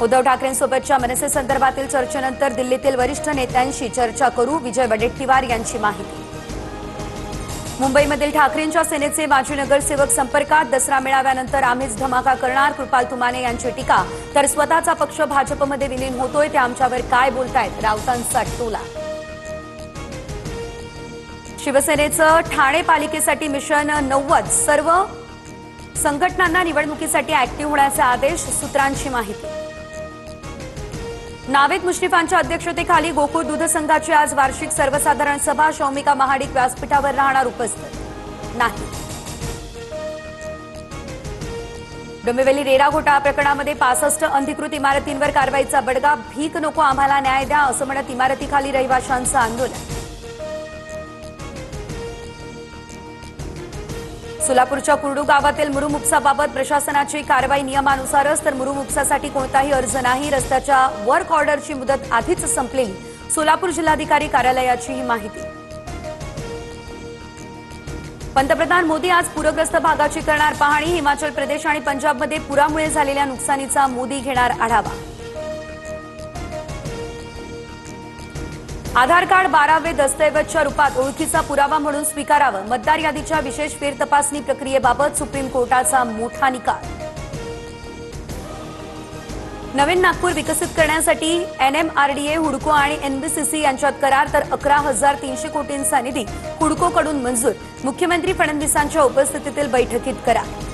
उद्धव ठाकरेंसोबतच्या मनसे संदर्भातील चर्चेनंतर दिल्लीतील वरिष्ठ नेत्यांशी चर्चा करू, विजय वडेट्टीवार यांची माहिती. मुंबईमधील ठाकरेंच्या सेनेचे माजी नगरसेवक संपर्कात, दसरा मेळाव्यानंतर आम्हीच धमाका करणार, कृपाल तुमाने यांची टीका. तर स्वतःचा पक्ष भाजपमध्ये विलीन होतोय, ते आमच्यावर काय बोलतायत, राऊतांचा टोला. शिवसेनेचं ठाणे पालिकेसाठी मिशन 90, सर्व संघटनांना निवडणुकीसाठी ऍक्टिव्ह होण्याचे आदेश, सूत्रांची माहिती. नावेद मुश्रीफांच्या अध्यक्षतेखाली गोकुळ दूध संघाची आज वार्षिक सर्वसाधारण सभा, शौमिका महाडिक व्यासपीठावर राहणार उपस्थित नाही. डोंबिवली रेरा घोटाळा प्रकरणामध्ये 65 अनधिकृत इमारतींवर कारवाईचा बडगा, भीक नको आम्हाला न्याय द्या असं म्हणत इमारतीखाली रहिवाशांचं आंदोलन. सोलापूरच्या कुर्डू गावातील मुरुम उपसाबाबत प्रशासनाची कारवाई नियमानुसारच, तर मुरुम उपसासाठी कोणताही अर्ज नाही. रस्त्याच्या वर्क ऑर्डरची मुदत आधीच संपलेली, सोलापूर जिल्हाधिकारी कार्यालयाची ही माहिती. पंतप्रधान मोदी आज पूरग्रस्त भागाची करणार पाहणी, हिमाचल प्रदेश आणि पंजाबमध्ये पुरामुळे झालेल्या नुकसानीचा मोदी घेणार आढावा. आधार कार्ड 12वे दस्तऐवजच्या रूपात ओळखीचा पुरावा म्हणून स्वीकारावं, मतदार यादीच्या विशेष फेरतपासणी प्रक्रियेबाबत सुप्रीम कोर्टाचा मोठा निकाल. नवीन नागपूर विकसित करण्यासाठी NMRDA, हुडको आणि NBCC यांच्यात करार, तर 11,300 कोटींचा निधी हुडकोकडून मंजूर, मुख्यमंत्री फडणवीसांच्या उपस्थितीतील बैठकीत करार.